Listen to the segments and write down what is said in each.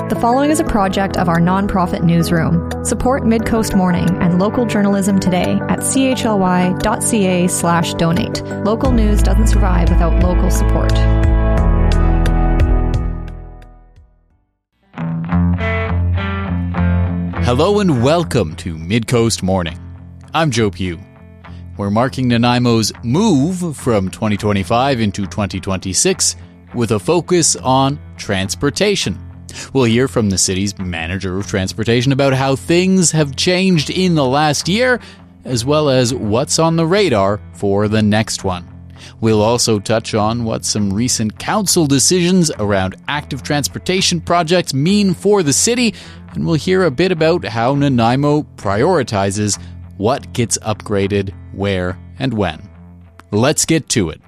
The following is a project of our nonprofit newsroom. Support Midcoast Morning and local journalism today at chly.ca/donate. Local news doesn't survive without local support. Hello and welcome to Midcoast Morning. I'm Joe Pugh. We're marking Nanaimo's move from 2025 into 2026 with a focus on transportation. We'll hear from the city's manager of transportation about how things have changed in the last year, as well as what's on the radar for the next one. We'll also touch on what some recent council decisions around active transportation projects mean for the city, and we'll hear a bit about how Nanaimo prioritizes what gets upgraded, where, and when. Let's get to it.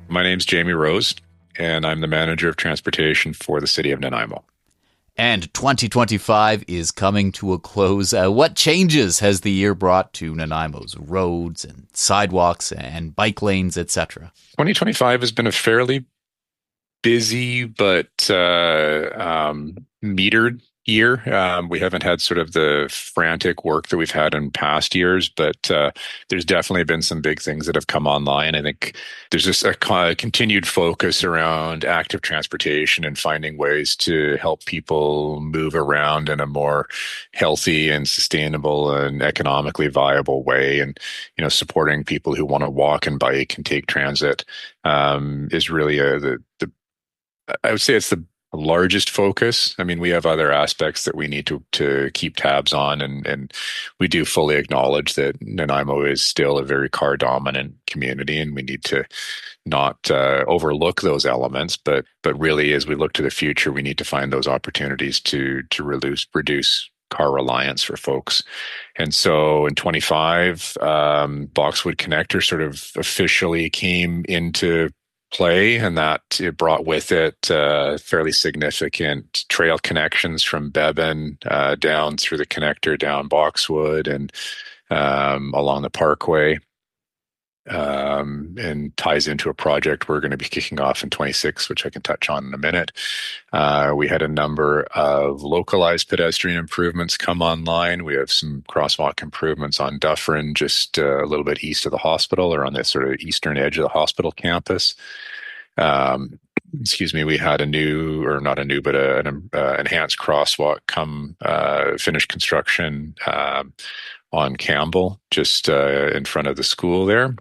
My name's Jamie Rose, and I'm the manager of transportation for the City of Nanaimo. And 2025 is coming to a close. What changes has the year brought to Nanaimo's roads and sidewalks and bike lanes, etc.? 2025 has been a fairly busy but metered year. We haven't had sort of the frantic work that we've had in past years, but there's definitely been some big things that have come online. I think there's just a continued focus around active transportation and finding ways to help people move around in a more healthy and sustainable and economically viable way. And, you know, supporting people who want to walk and bike and take transit is really I would say it's the largest focus. I mean, we have other aspects that we need to keep tabs on, and we do fully acknowledge that Nanaimo is still a very car dominant community, and we need to not overlook those elements. But really, as we look to the future, we need to find those opportunities to reduce car reliance for folks. And so in 25, Boxwood Connector sort of officially came into play, and that it brought with it fairly significant trail connections from Beban down through the connector down Boxwood and along the Parkway, and ties into a project we're going to be kicking off in 26, which I can touch on in a minute. We had a number of localized pedestrian improvements come online. We have some crosswalk improvements on Dufferin, just a little bit east of the hospital, or on the sort of eastern edge of the hospital campus. We had an enhanced crosswalk come finish construction on Campbell, just in front of the school there.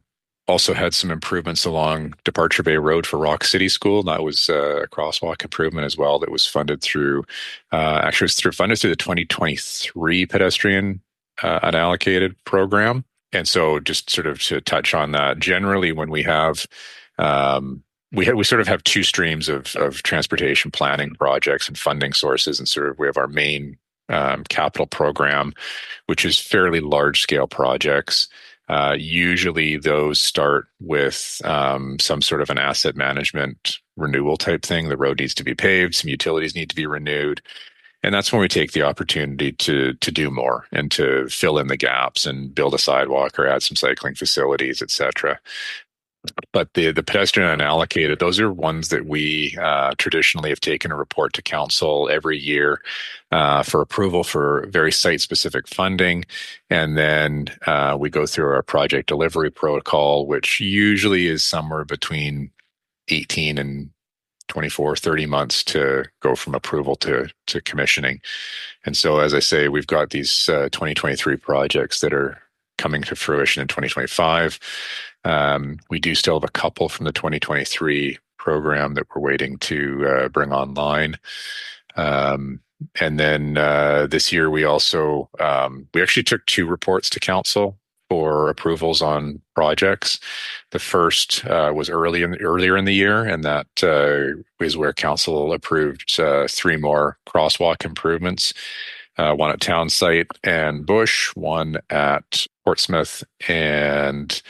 Also had some improvements along Departure Bay Road for Rock City School. That was a crosswalk improvement as well that was funded through, funded through the 2023 pedestrian unallocated program. And so just sort of to touch on that, generally when we have, we sort of have two streams of transportation planning projects and funding sources. And sort of we have our main capital program, which is fairly large scale projects. Usually those start with some sort of an asset management renewal type thing. The road needs to be paved, some utilities need to be renewed. And that's when we take the opportunity to do more and to fill in the gaps and build a sidewalk or add some cycling facilities, etc. But the pedestrian unallocated, those are ones that we traditionally have taken a report to council every year for approval for very site-specific funding. And then we go through our project delivery protocol, which usually is somewhere between 18 and 24, 30 months to go from approval to commissioning. And so, as I say, we've got these 2023 projects that are coming to fruition in 2025. We do still have a couple from the 2023 program that we're waiting to bring online. And then this year we also, we actually took two reports to council for approvals on projects. The first was earlier in the year, and that is where council approved three more crosswalk improvements. One at Town Site and Bush, one at Portsmouth and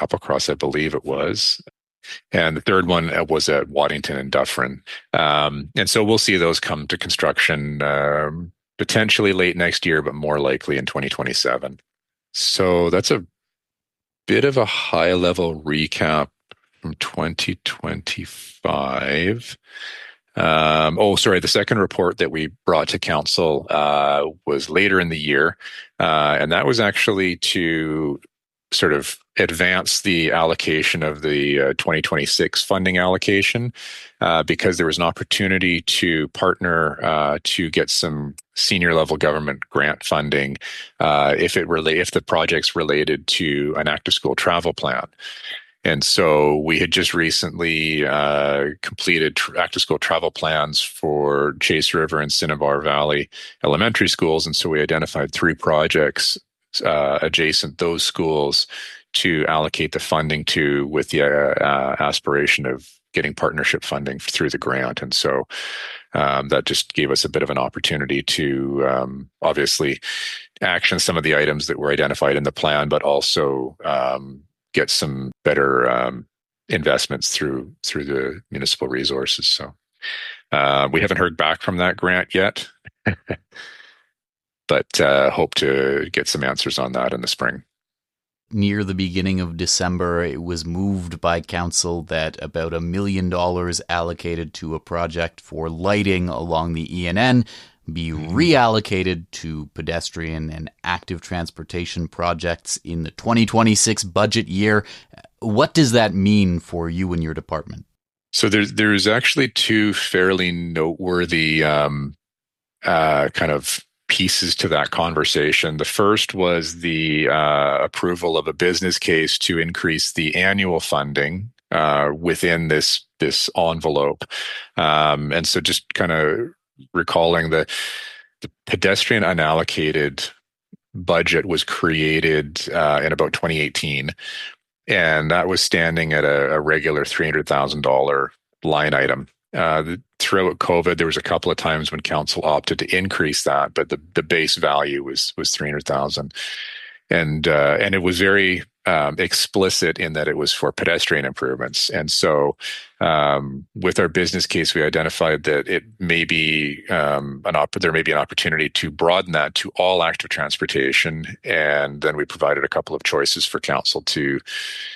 Applecross, I believe it was. And the third one was at Waddington and Dufferin. And so we'll see those come to construction potentially late next year, but more likely in 2027. So that's a bit of a high-level recap from 2025. The second report that we brought to council was later in the year, and that was actually to sort of advance the allocation of the 2026 funding allocation, because there was an opportunity to partner to get some senior level government grant funding if the project's related to an active school travel plan. And so we had just recently completed active school travel plans for Chase River and Cinnabar Valley elementary schools. And so we identified 3 projects adjacent those schools to allocate the funding to, with the aspiration of getting partnership funding through the grant. And so that just gave us a bit of an opportunity to obviously action some of the items that were identified in the plan, but also get some better investments through the municipal resources. So we haven't heard back from that grant yet, but hope to get some answers on that in the spring. Near the beginning of December, it was moved by council that about $1 million allocated to a project for lighting along the ENN be reallocated to pedestrian and active transportation projects in the 2026 budget year. What does that mean for you and your department? So there's actually 2 fairly noteworthy kind of pieces to that conversation. The first was the approval of a business case to increase the annual funding within this envelope. And so just kind of recalling the pedestrian unallocated budget was created in about 2018, and that was standing at a regular $300,000 line item. Throughout COVID, there was a couple of times when council opted to increase that, but the base value was $300,000, and it was very explicit in that it was for pedestrian improvements. And so, with our business case, we identified that it may be there may be an opportunity to broaden that to all active transportation, and then we provided a couple of choices for council to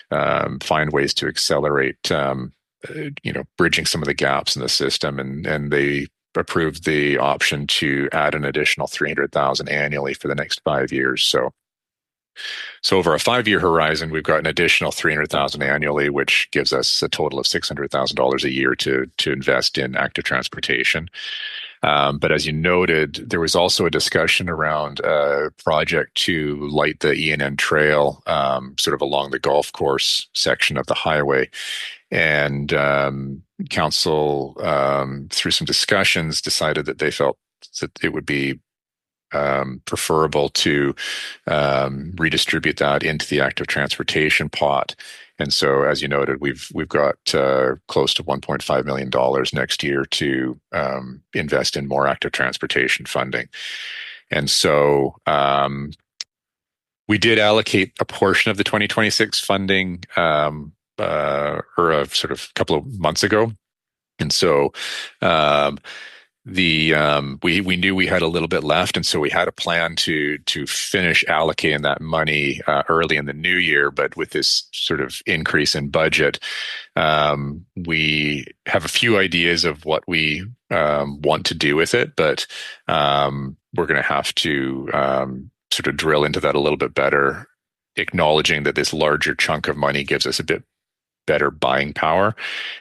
find ways to accelerate bridging some of the gaps in the system, and they approved the option to add an additional $300,000 annually for the next 5 years. So over a 5-year horizon, we've got an additional $300,000 annually, which gives us a total of $600,000 a year to invest in active transportation. But as you noted, there was also a discussion around a project to light the ENN trail, sort of along the golf course section of the highway. And council, through some discussions, decided that they felt that it would be preferable to redistribute that into the active transportation pot. And so, as you noted, we've got close to $1.5 million next year to invest in more active transportation funding. And so we did allocate a portion of the 2026 funding or a sort of couple of months ago. And so we knew we had a little bit left, and so we had a plan to finish allocating that money early in the new year. But with this sort of increase in budget, we have a few ideas of what we want to do with it, but we're going to have to sort of drill into that a little bit better, acknowledging that this larger chunk of money gives us a bit better buying power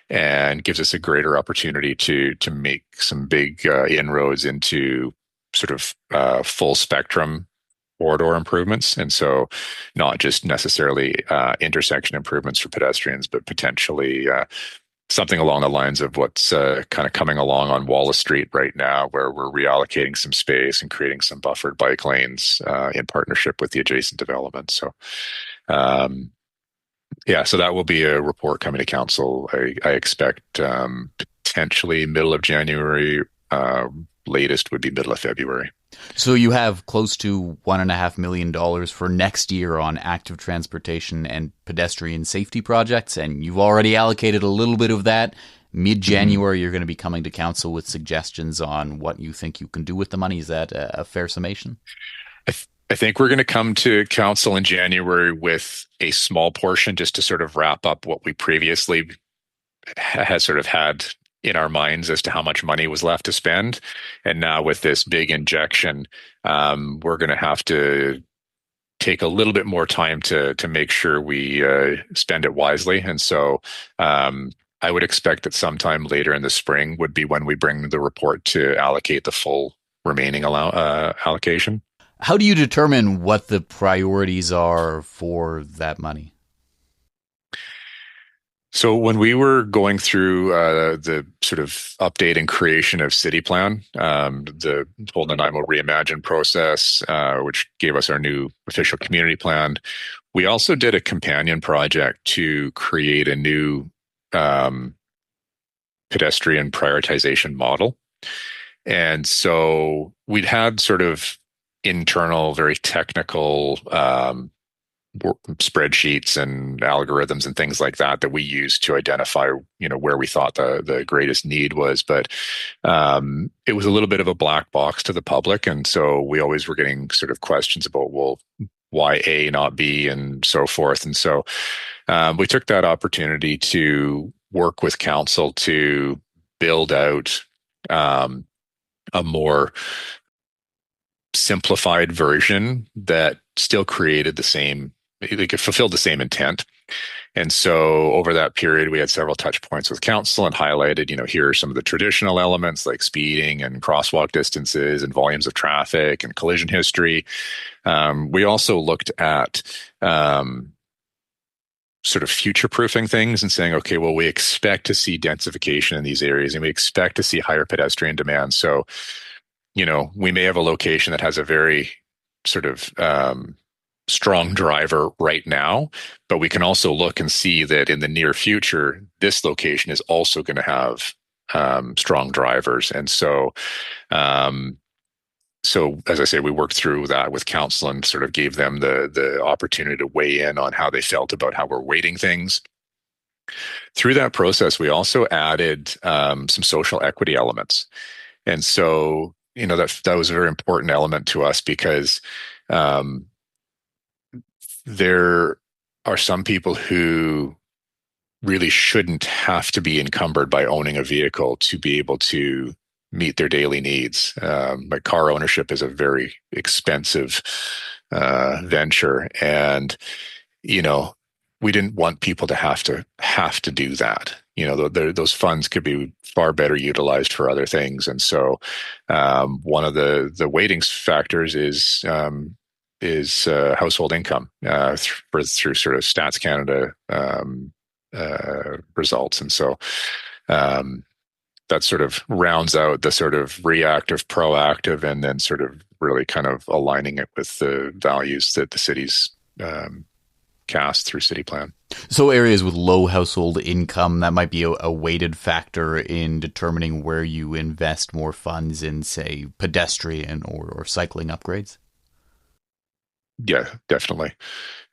and gives us a greater opportunity to make some big inroads into sort of full spectrum corridor improvements. And so not just necessarily intersection improvements for pedestrians, but potentially something along the lines of what's kind of coming along on Wallace Street right now, where we're reallocating some space and creating some buffered bike lanes in partnership with the adjacent development. So so that will be a report coming to council. I expect potentially middle of January, latest would be middle of February. So you have close to $1.5 million for next year on active transportation and pedestrian safety projects, and you've already allocated a little bit of that. Mid-January, you're going to be coming to council with suggestions on what you think you can do with the money. Is that a fair summation? I think we're going to come to council in January with a small portion just to sort of wrap up what we previously has sort of had in our minds as to how much money was left to spend. And now with this big injection, we're going to have to take a little bit more time to make sure we spend it wisely. And so I would expect that sometime later in the spring would be when we bring the report to allocate the full remaining allocation. How do you determine what the priorities are for that money? So when we were going through the sort of update and creation of City Plan, the whole Nanaimo Reimagine process, which gave us our new official community plan, we also did a companion project to create a new pedestrian prioritization model. And so we'd had sort of internal, very technical spreadsheets and algorithms and things like that we used to identify, where we thought the greatest need was. But it was a little bit of a black box to the public. And so we always were getting sort of questions about, well, why A, not B, and so forth. And so we took that opportunity to work with council to build out a more simplified version that still created the same, like it fulfilled the same intent. And so over that period, we had several touch points with council and highlighted, here are some of the traditional elements like speeding and crosswalk distances and volumes of traffic and collision history. We also looked at sort of future-proofing things and saying, okay, well, we expect to see densification in these areas and we expect to see higher pedestrian demand. So, we may have a location that has a very sort of strong driver right now, but we can also look and see that in the near future, this location is also going to have strong drivers. And so, as I say, we worked through that with council and sort of gave them the opportunity to weigh in on how they felt about how we're weighting things. Through that process, we also added some social equity elements. And so, that was a very important element to us because there are some people who really shouldn't have to be encumbered by owning a vehicle to be able to meet their daily needs. Like car ownership is a very expensive venture, and we didn't want people to have to do that. Those funds could be far better utilized for other things. And so, one of the weighting factors is household income through sort of Stats Canada results. And so that sort of rounds out the sort of reactive, proactive, and then sort of really kind of aligning it with the values that the city's cast through City Plan. So areas with low household income, that might be a weighted factor in determining where you invest more funds in, say, pedestrian or cycling upgrades? Yeah, definitely.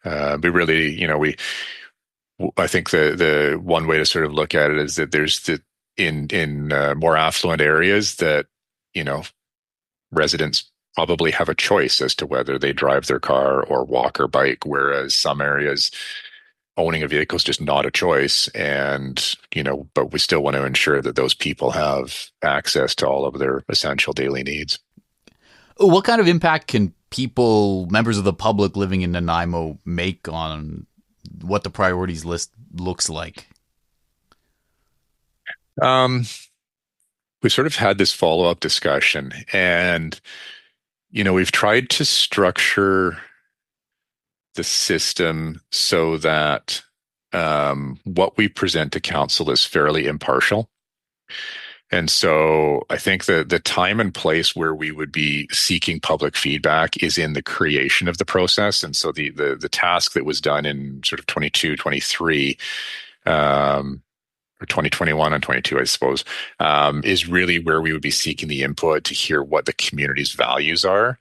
We really, I think the one way to sort of look at it is that there's in more affluent areas that, residents probably have a choice as to whether they drive their car or walk or bike, whereas some areas owning a vehicle is just not a choice. And, but we still want to ensure that those people have access to all of their essential daily needs. What kind of impact can people, members of the public living in Nanaimo, make on what the priorities list looks like? We sort of had this follow-up discussion, and we've tried to structure the system so that what we present to council is fairly impartial. And so I think that the time and place where we would be seeking public feedback is in the creation of the process. And so the task that was done in sort of 22, 23, or 2021 and 22, I suppose, is really where we would be seeking the input to hear what the community's values are,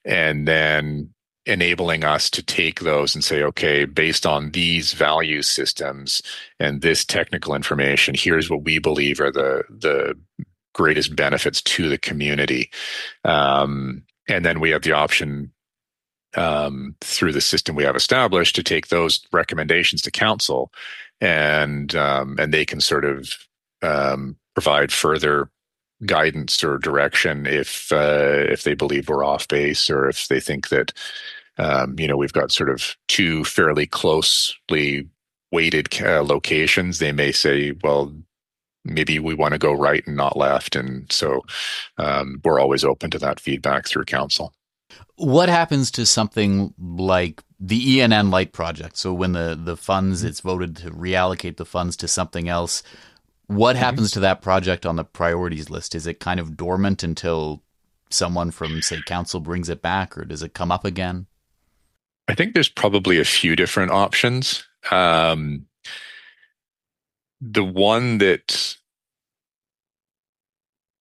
and then enabling us to take those and say, okay, based on these value systems and this technical information, here's what we believe are the greatest benefits to the community. And then we have the option through the system we have established to take those recommendations to council, and they can sort of provide further guidance or direction if they believe we're off base, or if they think that we've got sort of two fairly closely weighted locations. They may say, well, maybe we want to go right and not left. And so we're always open to that feedback through council. What happens to something like the ENN Light project? So when the funds, it's voted to reallocate the funds to something else, what happens to that project on the priorities list? Is it kind of dormant until someone from, say, council brings it back, or does it come up again? I think there's probably a few different options. The one that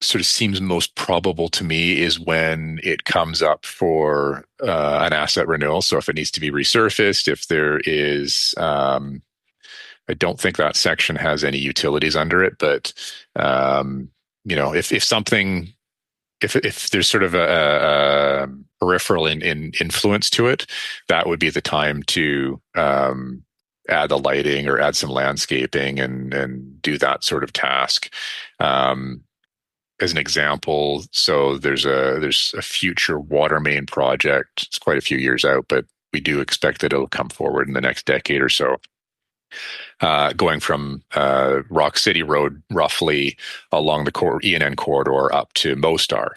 sort of seems most probable to me is when it comes up for an asset renewal. So if it needs to be resurfaced, if there is, I don't think that section has any utilities under it, but if something, if there's sort of a peripheral in influence to it, that would be the time to add the lighting or add some landscaping and do that sort of task. As an example, so there's a future water main project. It's quite a few years out, but we do expect that it'll come forward in the next decade or so. Going from Rock City Road roughly along the ENN corridor up to Mostar.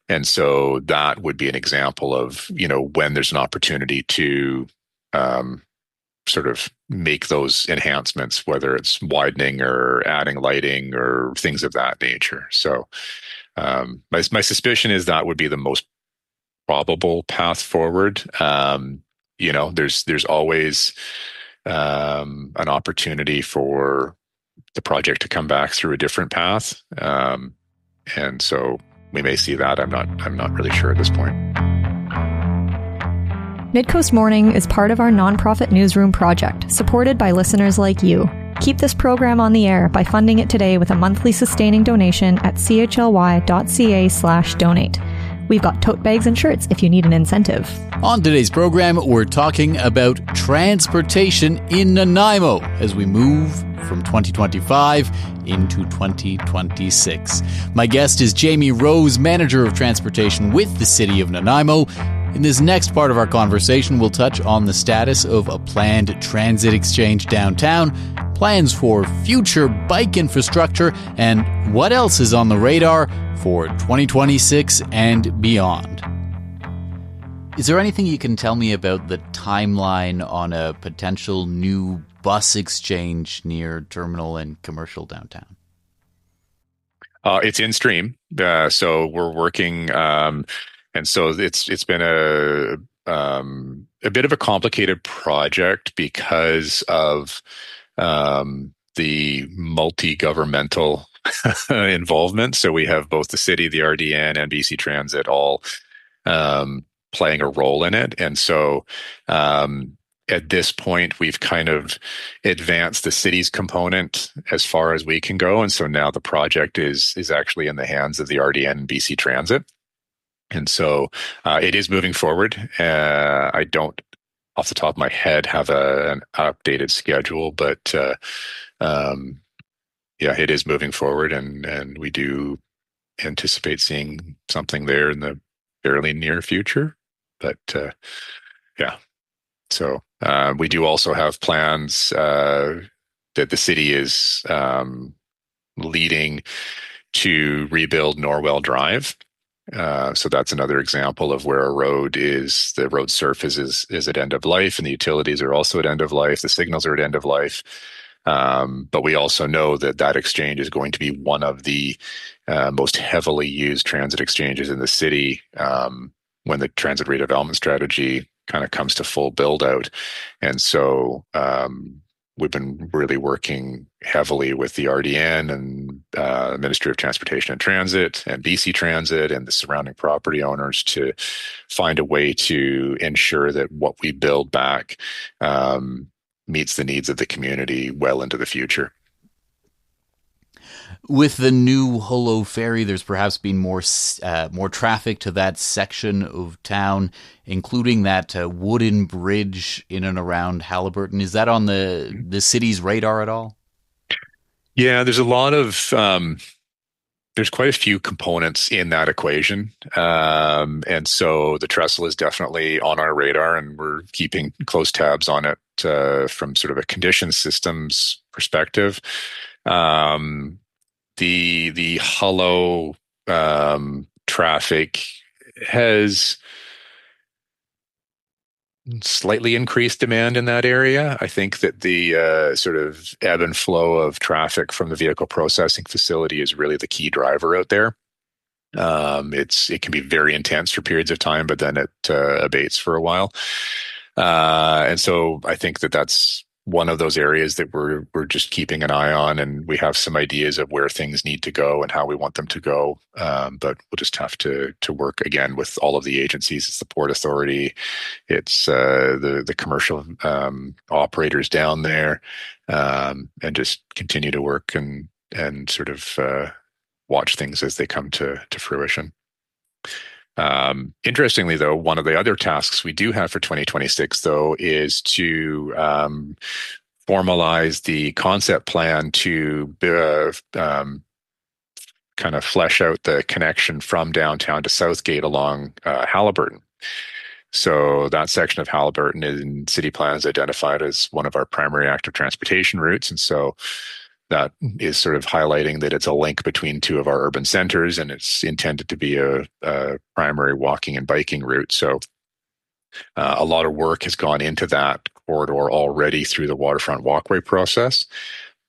And so that would be an example of, when there's an opportunity to sort of make those enhancements, whether it's widening or adding lighting or things of that nature. So my suspicion is that would be the most probable path forward. There's always an opportunity for the project to come back through a different path. And so we may see that. I'm not really sure at this point. Midcoast Morning is part of our nonprofit newsroom project, supported by listeners like you. Keep this program on the air by funding it today with a monthly sustaining donation at chly.ca/donate. We've got tote bags and shirts if you need an incentive. On today's program, we're talking about transportation in Nanaimo as we move from 2025 into 2026. My guest is Jamie Rose, Manager of Transportation with the City of Nanaimo. In this next part of our conversation, we'll touch on the status of a planned transit exchange downtown, plans for future bike infrastructure, and what else is on the radar for 2026 and beyond. Is there anything you can tell me about the timeline on a potential new bus exchange near Terminal and Commercial downtown? It's in stream. So we're working, and so it's been a bit of a complicated project because of the multi-governmental involvement. So we have both the city, the RDN, and BC Transit all playing a role in it. And so at this point, we've kind of advanced the city's component as far as we can go. And so now the project is actually in the hands of the RDN and BC Transit. And so it is moving forward. I don't, off the top of my head, have an updated schedule, but it is moving forward, and we do anticipate seeing something there in the fairly near future. But so we do also have plans that the city is leading to rebuild Norwell Drive. So that's another example of where the road surface is at end of life, and the utilities are also at end of life. The signals are at end of life. But we also know that exchange is going to be one of the most heavily used transit exchanges in the city when the transit redevelopment strategy kind of comes to full build out. And so we've been really working heavily with the RDN and Ministry of Transportation and Transit and BC Transit and the surrounding property owners to find a way to ensure that what we build back meets the needs of the community well into the future. With the new Hullo ferry, there's perhaps been more traffic to that section of town, including that wooden bridge in and around Haliburton. Is that on the city's radar at all? Yeah, there's a lot of there's quite a few components in that equation. And so the trestle is definitely on our radar, and we're keeping close tabs on it from sort of a condition systems perspective. The hollow traffic has slightly increased demand in that area. I think that the sort of ebb and flow of traffic from the vehicle processing facility is really the key driver out there. It can be very intense for periods of time, but then it abates for a while. And so I think that that's one of those areas that we're just keeping an eye on, and we have some ideas of where things need to go and how we want them to go. But we'll just have to work again with all of the agencies. It's the Port Authority, it's the commercial operators down there, and just continue to work and sort of watch things as they come to fruition. Interestingly, though, one of the other tasks we do have for 2026, though, is to formalize the concept plan to kind of flesh out the connection from downtown to Southgate along Haliburton. So that section of Haliburton in city plans identified as one of our primary active transportation routes. And so that is sort of highlighting that it's a link between two of our urban centers, and it's intended to be a primary walking and biking route. So a lot of work has gone into that corridor already through the waterfront walkway process,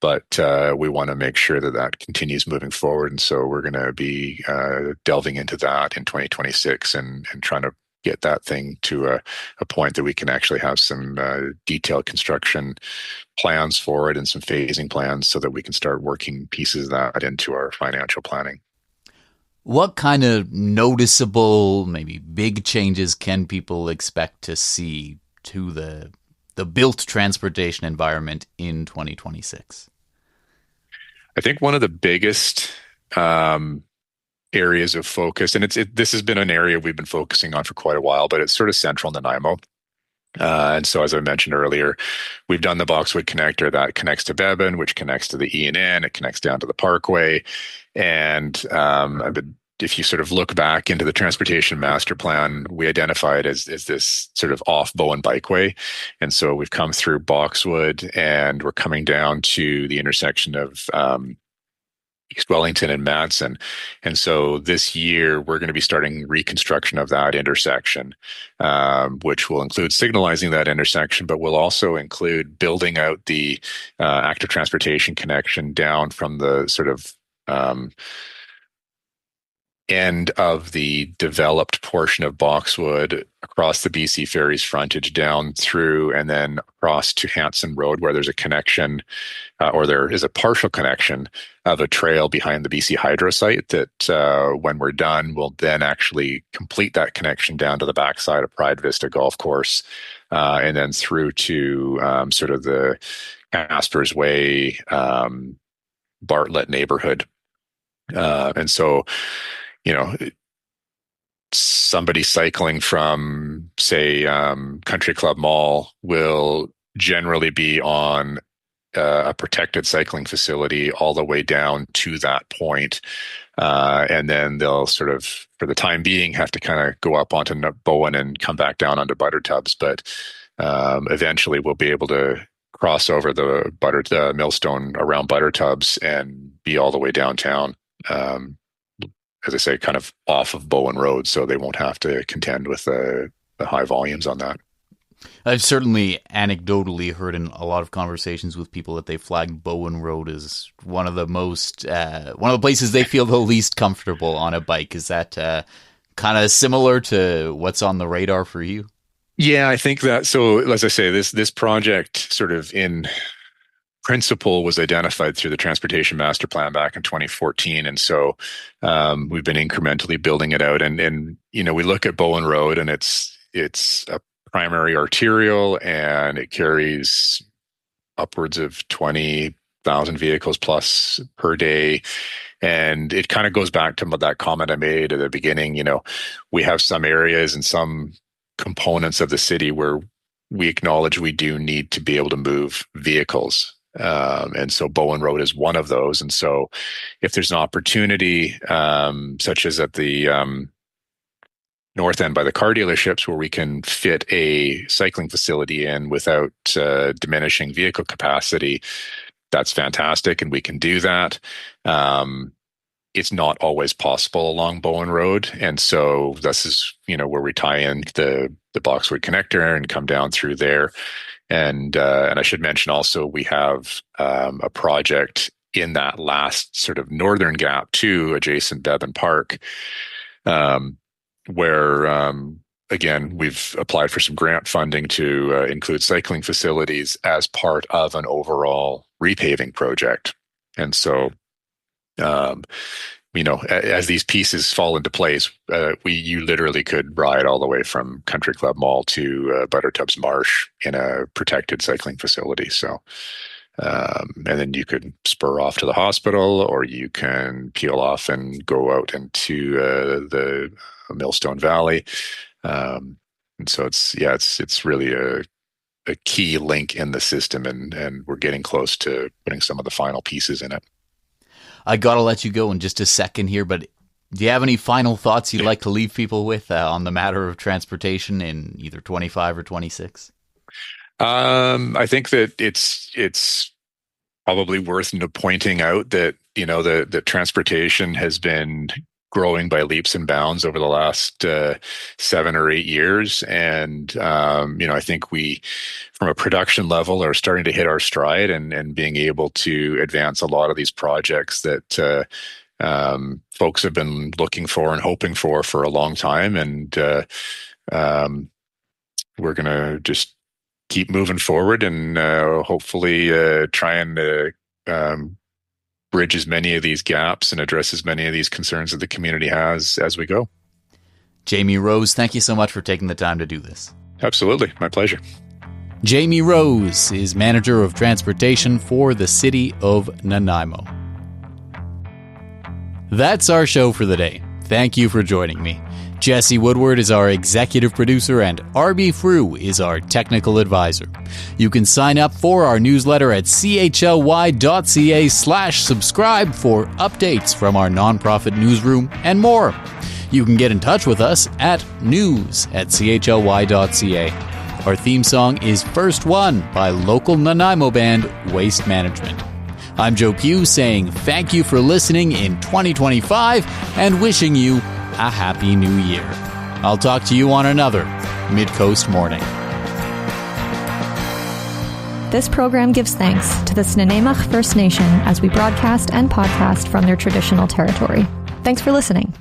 but we want to make sure that that continues moving forward. And so we're going to be delving into that in 2026 and trying to get that thing to a point that we can actually have some detailed construction plans for it and some phasing plans so that we can start working pieces of that into our financial planning. What kind of noticeable, maybe big changes can people expect to see to the built transportation environment in 2026? I think one of the biggest areas of focus, and this has been an area we've been focusing on for quite a while, but it's sort of central Nanaimo. And so, as I mentioned earlier, we've done the Boxwood connector that connects to Bevan, which connects to the E&N. It connects down to the Parkway. And if you sort of look back into the transportation master plan, we identified as this sort of off Bowen Bikeway. And so we've come through Boxwood, and we're coming down to the intersection of East Wellington and Madsen. And so this year, we're going to be starting reconstruction of that intersection, which will include signalizing that intersection, but will also include building out the active transportation connection down from the sort of end of the developed portion of Boxwood across the BC Ferries frontage down through and then across to Hanson Road, where there's a connection or there is a partial connection of a trail behind the BC Hydro site that when we're done, we'll then actually complete that connection down to the backside of Pride Vista Golf Course and then through to sort of the Caspers Way, Bartlett neighborhood. And so, you know, somebody cycling from, say, Country Club Mall will generally be on a protected cycling facility all the way down to that point. And then they'll sort of, for the time being, have to kind of go up onto Bowen and come back down onto Buttertubs. But eventually we'll be able to cross over the Millstone around Buttertubs and be all the way downtown. As I say, kind of off of Bowen Road, so they won't have to contend with the high volumes on that. I've certainly anecdotally heard in a lot of conversations with people that they flagged Bowen Road as one of the places they feel the least comfortable on a bike. Is that kind of similar to what's on the radar for you? Yeah, I think that. So, as I say, this project sort of in principle was identified through the Transportation Master Plan back in 2014. And so we've been incrementally building it out. And you know, we look at Bowen Road, and it's a primary arterial, and it carries upwards of 20,000 vehicles plus per day. And it kind of goes back to that comment I made at the beginning. You know, we have some areas and some components of the city where we acknowledge we do need to be able to move vehicles. And so Bowen Road is one of those. And so if there's an opportunity, such as at the north end by the car dealerships, where we can fit a cycling facility in without diminishing vehicle capacity, that's fantastic, and we can do that. It's not always possible along Bowen Road, and so this is where we tie in the Boxwood connector and come down through there. And I should mention also we have a project in that last sort of northern gap too, adjacent Bevan Park, where again we've applied for some grant funding to include cycling facilities as part of an overall repaving project. And so as these pieces fall into place, you literally could ride all the way from Country Club Mall to Buttertubs Marsh in a protected cycling facility. So, and then you could spur off to the hospital, or you can peel off and go out into the Millstone Valley. And so it's really a key link in the system, and we're getting close to putting some of the final pieces in it. I got to let you go in just a second here, but do you have any final thoughts you'd like to leave people with on the matter of transportation in either 25 or 26? I think that it's probably worth pointing out that, the transportation has been growing by leaps and bounds over the last 7 or 8 years. And, I think we, from a production level, are starting to hit our stride and being able to advance a lot of these projects that folks have been looking for and hoping for a long time. And we're going to just keep moving forward and hopefully try and bridge as many of these gaps and address as many of these concerns that the community has as we go. Jamie Rose, thank you so much for taking the time to do this. Absolutely. My pleasure. Jamie Rose is Manager of Transportation for the City of Nanaimo. That's our show for the day. Thank you for joining me. Jesse Woodward is our executive producer, and RB Frew is our technical advisor. You can sign up for our newsletter at chly.ca/subscribe for updates from our nonprofit newsroom and more. You can get in touch with us at news@chly.ca. Our theme song is First One by local Nanaimo band Waste Management. I'm Joe Pugh saying thank you for listening in 2025 and wishing you a happy new year. I'll talk to you on another Midcoast Morning. This program gives thanks to the Snuneymuxw First Nation as we broadcast and podcast from their traditional territory. Thanks for listening.